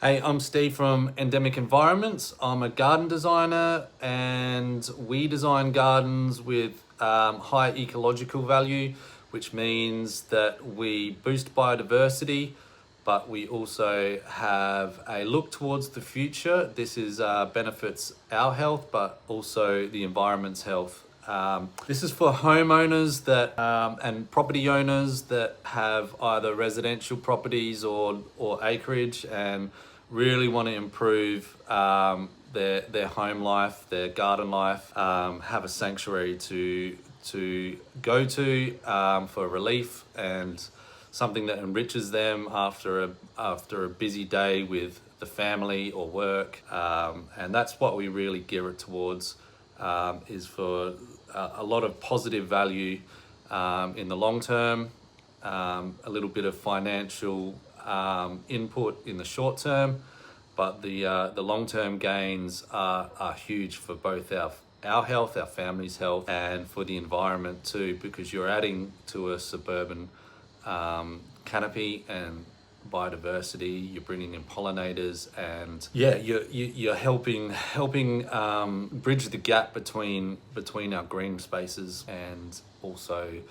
Hey, I'm Steve from Endemic Environments. I'm a garden designer and we design gardens with high ecological value, which means that we boost biodiversity, but we also have a look towards the future. This is benefits our health, but also the environment's health. This is for homeowners that and property owners that have either residential properties or acreage and really want to improve their home life, their garden life, have a sanctuary to go to for relief and something that enriches them after a busy day with the family or work, and that's what we really gear it towards. Is for a lot of positive value in the long term, a little bit of financial input in the short term, but the long term gains are huge for both our health, our family's health, and for the environment too, because you're adding to a suburban canopy and biodiversity. You're bringing in pollinators, and you're helping bridge the gap between our green spaces and also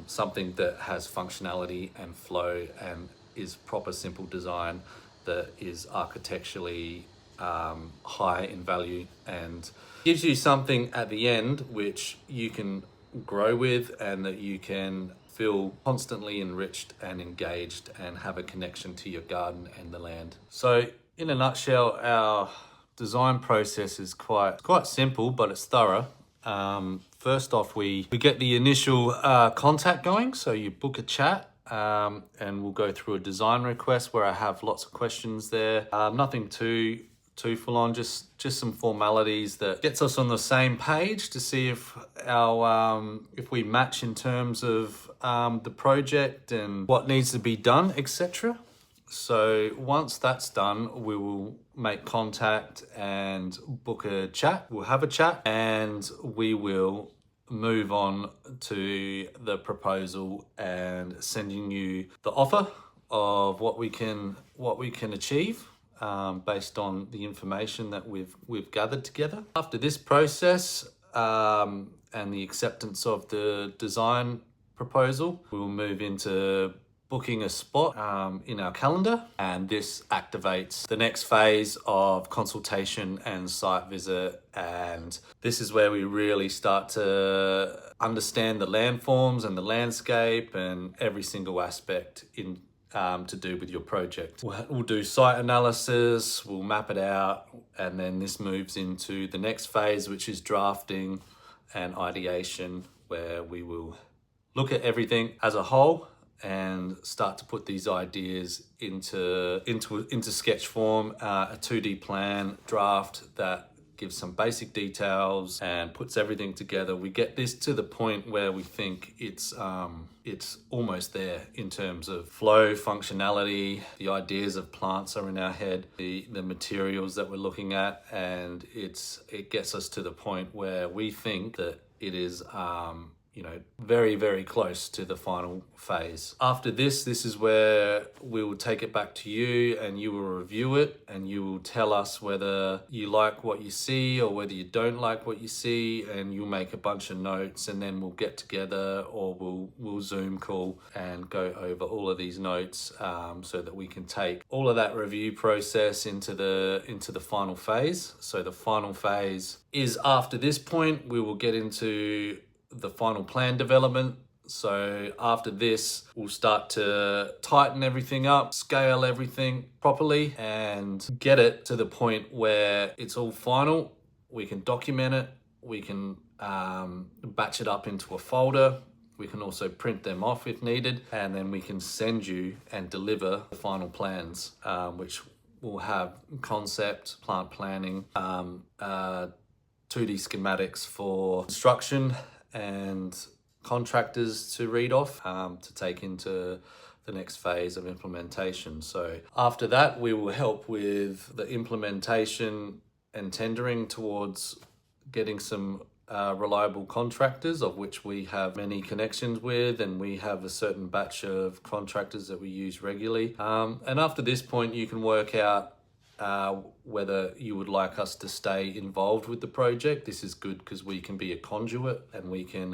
something that has functionality and flow and is proper simple design that is architecturally high in value and gives you something at the end which you can grow with and that you can feel constantly enriched and engaged and have a connection to your garden and the land. So in a nutshell, our design process is quite simple, but it's thorough. First off, we get the initial contact going. So you book a chat and we'll go through a design request where I have lots of questions there. Nothing too full on, just some formalities that gets us on the same page to see if if we match in terms of the project and what needs to be done, etc. So once that's done, we will make contact and book a chat. We'll have a chat and we will move on to the proposal and sending you the offer of what we can achieve based on the information that we've gathered together. After this process and the acceptance of the design proposal, we will move into booking a spot in our calendar, and this activates the next phase of consultation and site visit. And this is where we really start to understand the landforms and the landscape and every single aspect in to do with your project. We'll do site analysis, we'll map it out, and then this moves into the next phase, which is drafting and ideation, where we will look at everything as a whole and start to put these ideas into sketch form, a 2D plan draft that gives some basic details and puts everything together. We get this to the point where we think it's almost there in terms of flow, functionality. The ideas of plants are in our head, the materials that we're looking at, and it gets us to the point where we think that it is very, very close to the final phase. After this is where we will take it back to you and you will review it and you will tell us whether you like what you see or whether you don't like what you see, and you'll make a bunch of notes, and then we'll get together or we'll Zoom call and go over all of these notes so that we can take all of that review process into the final phase. So the final phase is after this point, we will get into the final plan development. So after this, we'll start to tighten everything up, scale everything properly, and get it to the point where it's all final. We can document it, we can batch it up into a folder, we can also print them off if needed, and then we can send you and deliver the final plans, which will have concept, plant planning, 2D schematics for construction, and contractors to read off to take into the next phase of implementation. So after that, we will help with the implementation and tendering towards getting some reliable contractors, of which we have many connections with, and we have a certain batch of contractors that we use regularly. And after this point, you can work out whether you would like us to stay involved with the project. This is good because we can be a conduit and we can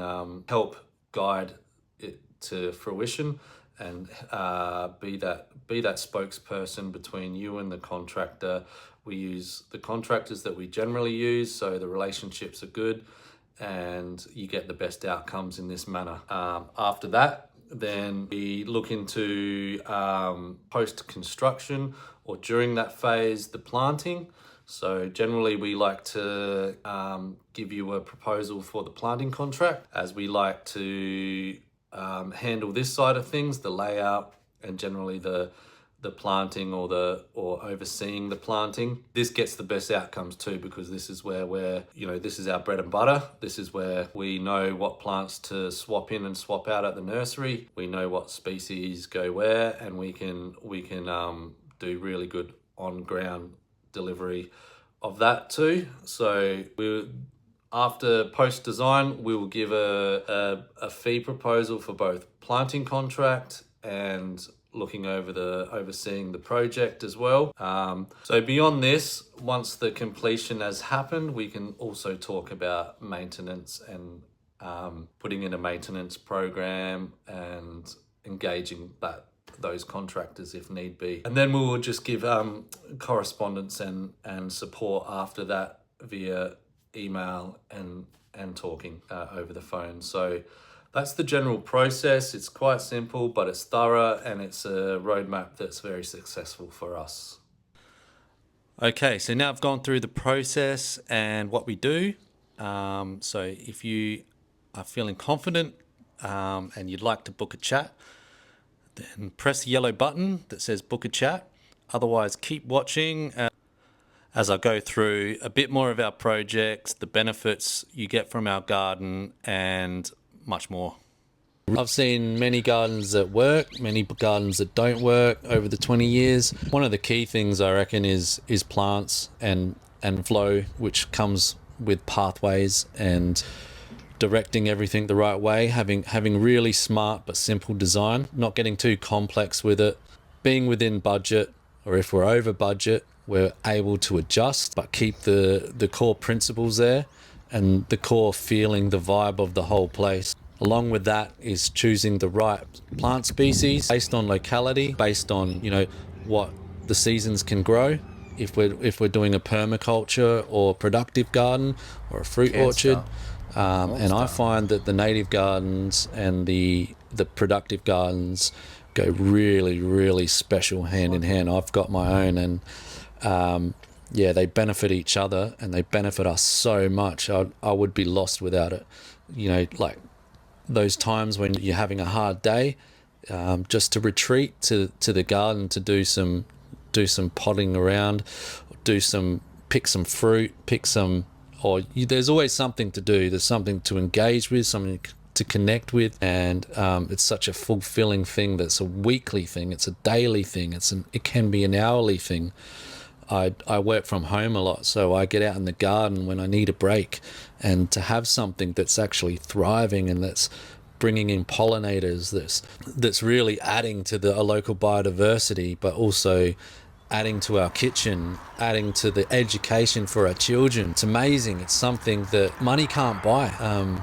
help guide it to fruition and be that spokesperson between you and the contractor. We use the contractors that we generally use, so the relationships are good and you get the best outcomes in this manner. After that, then we look into post-construction, or during that phase, the planting. So generally we like to give you a proposal for the planting contract, as we like to handle this side of things, the layout, and generally the planting or overseeing the planting. This gets the best outcomes too, because this is where this is our bread and butter. This is where we know what plants to swap in and swap out at the nursery. We know what species go where, and we can do really good on ground delivery of that too. So after post design, we will give a fee proposal for both planting contract and looking over overseeing the project as well. So beyond this, once the completion has happened, we can also talk about maintenance and putting in a maintenance program and engaging those contractors if need be. And then we will just give correspondence and support after that via email and talking over the phone. So that's the general process. It's quite simple, but it's thorough, and it's a roadmap that's very successful for us. Okay, so now I've gone through the process and what we do. So if you are feeling confident and you'd like to book a chat, then press the yellow button that says book a chat. Otherwise, keep watching as I go through a bit more of our projects, the benefits you get from our garden, and much more. I've seen many gardens that work, many gardens that don't work over the 20 years. One of the key things I reckon is plants and flow, which comes with pathways and directing everything the right way, having really smart but simple design, not getting too complex with it, being within budget, or if we're over budget, we're able to adjust but keep the core principles there and the core feeling, the vibe of the whole place. Along with that is choosing the right plant species based on locality, based on what the seasons can grow. If we're doing a permaculture or productive garden or a fruit orchard, and I find that the native gardens and the productive gardens go really, really special hand in hand. I've got my own, and they benefit each other, and they benefit us so much. I would be lost without it. Like those times when you're having a hard day, just to retreat to the garden to do some potting around, pick some fruit, there's always something to do. There's something to engage with, something to connect with, and it's such a fulfilling thing. That's a weekly thing. It's a daily thing. It can be an hourly thing. I work from home a lot, so I get out in the garden when I need a break, and to have something that's actually thriving and that's bringing in pollinators, that's really adding to a local biodiversity, but also adding to our kitchen, adding to the education for our children. It's amazing. It's something that money can't buy.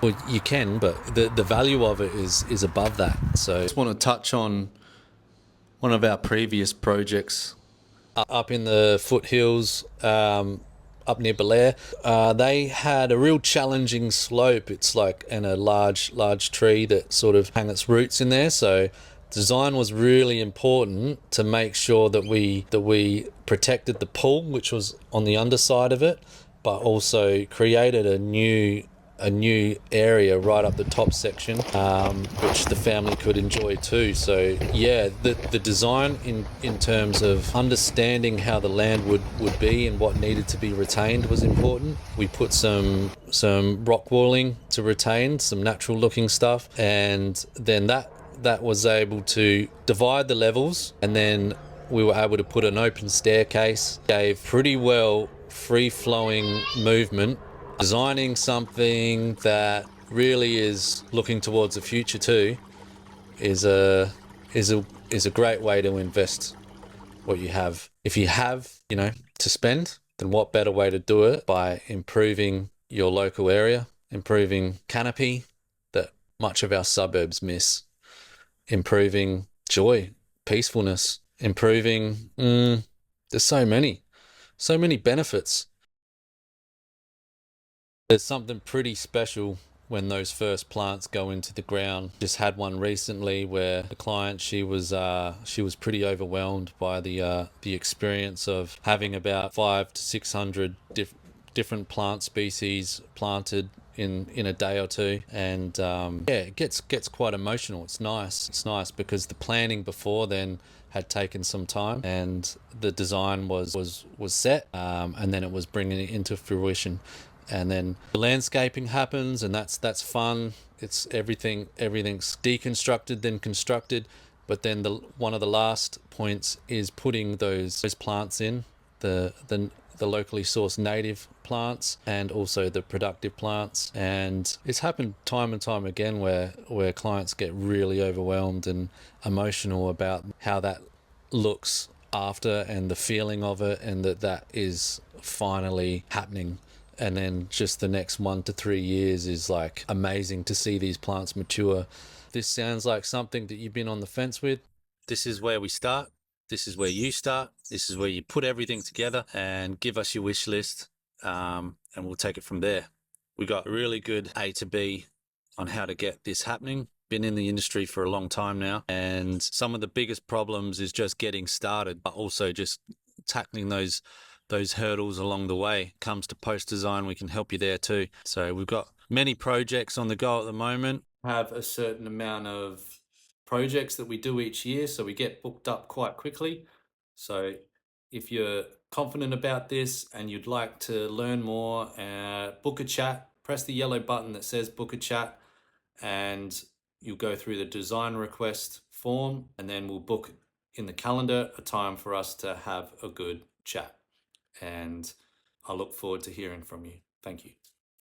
Well, you can, but the value of it is above that. So I just want to touch on one of our previous projects up in the foothills, up near Belair. They had a real challenging slope. It's like in a large tree that sort of hang its roots in there. So design was really important to make sure that we protected the pool, which was on the underside of it, but also created a new area right up the top section, which the family could enjoy too. So yeah, the design in terms of understanding how the land would be and what needed to be retained was important. We put some rock walling to retain some natural looking stuff, and then that was able to divide the levels, and then we were able to put an open staircase, gave pretty well free flowing movement Designing something that really is looking towards the future too is a great way to invest what you have. If you have, to spend, then what better way to do it by improving your local area, improving canopy that much of our suburbs miss, improving joy, peacefulness, improving. There's so many benefits. There's something pretty special when those first plants go into the ground. Just had one recently where the client, she was pretty overwhelmed by the experience of having about 500 to 600 different plant species planted in a day or two, and yeah, it gets quite emotional. It's nice because the planning before then had taken some time, and the design was set, and then it was bringing it into fruition, and then the landscaping happens, and that's fun. It's everything's deconstructed then constructed, but then the one of the last points is putting those plants in, the locally sourced native plants and also the productive plants. And it's happened time and time again where clients get really overwhelmed and emotional about how that looks after, and the feeling of it, and that is finally happening. And then just the next 1 to 3 years is like amazing to see these plants mature. This sounds like something that you've been on the fence with. This is where we start. This is where you start. This is where you put everything together and give us your wish list, and we'll take it from there. We got a really good A to B on how to get this happening. Been in the industry for a long time now, and some of the biggest problems is just getting started, but also just tackling those hurdles along the way. Comes to post design, we can help you there too. So we've got many projects on the go at the moment. Have a certain amount of projects that we do each year, so we get booked up quite quickly. So if you're confident about this and you'd like to learn more, book a chat. Press the yellow button that says book a chat, and you'll go through the design request form, and then we'll book in the calendar a time for us to have a good chat. And I look forward to hearing from you. Thank you.